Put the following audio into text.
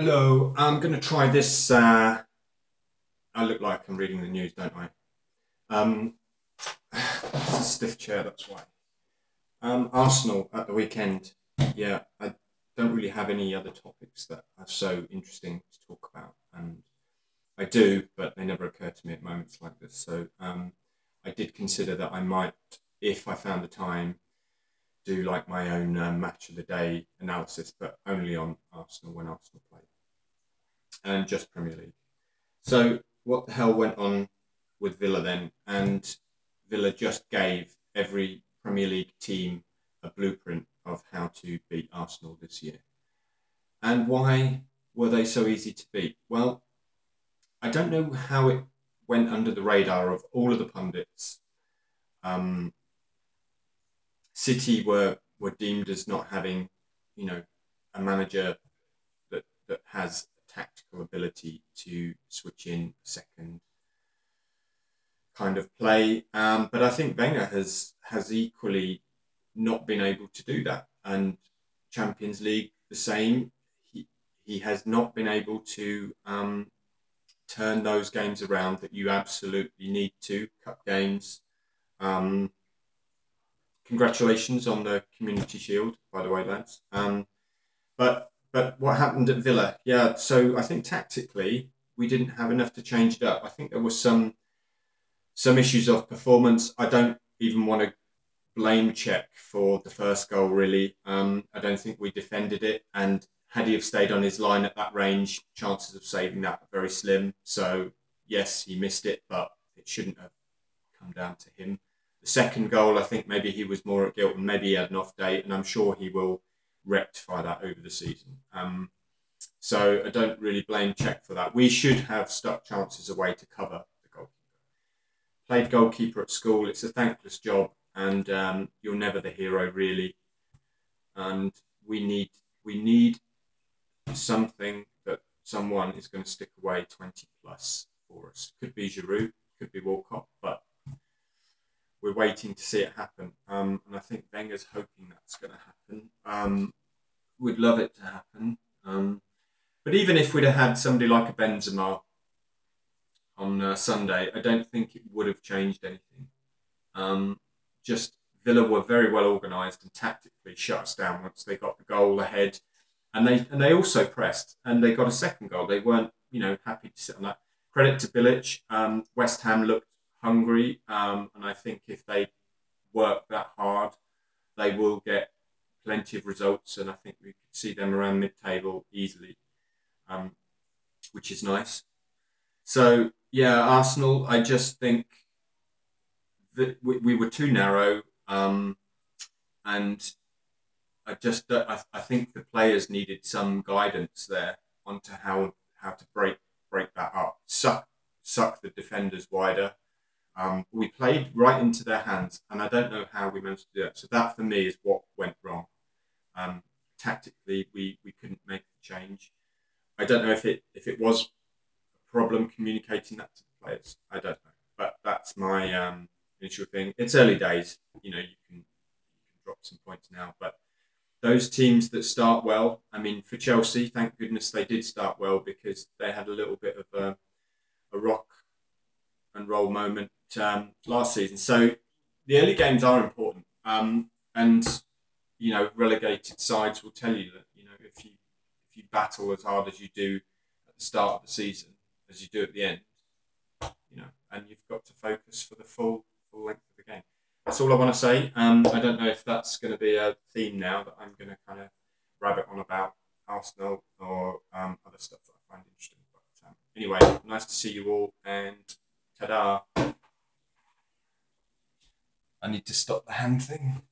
Hello, I'm going to try this. I look like I'm reading the news, don't I? It's a stiff chair, that's why. Arsenal at the weekend. Yeah, I don't really have any other topics that are so interesting to talk about. And I do, but they never occur to me at moments like this. So I did consider that I might, if I found the time, do like my own match of the day analysis, but only on Arsenal when Arsenal play. And just Premier League. So what the hell went on with Villa then? And Villa just gave every Premier League team a blueprint of how to beat Arsenal this year. And why were they so easy to beat? Well, I don't know how it went under the radar of all of the pundits. Um, City were deemed as not having, a manager that has tactical ability to switch in a second kind of play. But I think Wenger has equally not been able to do that. And Champions League, the same. He has not been able to turn those games around that you absolutely need to. Cup games. Congratulations on the Community Shield, by the way, lads. But what happened at Villa? Yeah, so I think tactically we didn't have enough to change it up. I think there was some issues of performance. I don't even want to blame Czech for the first goal, really. I don't think we defended it, and had he have stayed on his line at that range, chances of saving that are very slim. So yes, he missed it, but it shouldn't have come down to him. The second goal, I think maybe he was more at guilt and maybe he had an off day, and I'm sure he will rectify that over the season. So I don't really blame Czech for that. We should have stuck chances away to cover the goalkeeper. Played goalkeeper at school. It's a thankless job, and you're never the hero, really. And we need something that someone is going to stick away 20 plus for us. Could be Giroud, could be Walcott, but we're waiting to see it happen. And I think Wenger's hoping that's going to happen. We'd love it to happen. But even if we'd have had somebody like a Benzema on Sunday, I don't think it would have changed anything. Just Villa were very well organised and tactically shut us down once they got the goal ahead. And they also pressed, and they got a second goal. They weren't, happy to sit on that. Credit to Bilic. West Ham looked hungry, and I think if they work that hard, they will get plenty of results, and I think we could see them around mid-table easily, which is nice. So yeah, Arsenal, I just think that we were too narrow, and I think the players needed some guidance there onto how to break that up, suck the defenders wider. We played right into their hands, and I don't know how we managed to do that. So that, for me, is what went wrong. Tactically, we couldn't make the change. I don't know if it was a problem communicating that to the players. I don't know, but that's my initial thing. It's early days. You can drop some points now, but those teams that start well, I mean, for Chelsea, thank goodness they did start well, because they had a little bit of a rock and roll moment last season. So the early games are important, and relegated sides will tell you that if you battle as hard as you do at the start of the season as you do at the end, and you've got to focus for the full length of the game. That's all I want to say. I don't know if that's going to be a theme now that I'm going to kind of rabbit on about Arsenal or other stuff that I find interesting. But anyway, nice to see you all, and ta-da. I need to stop the hand thing.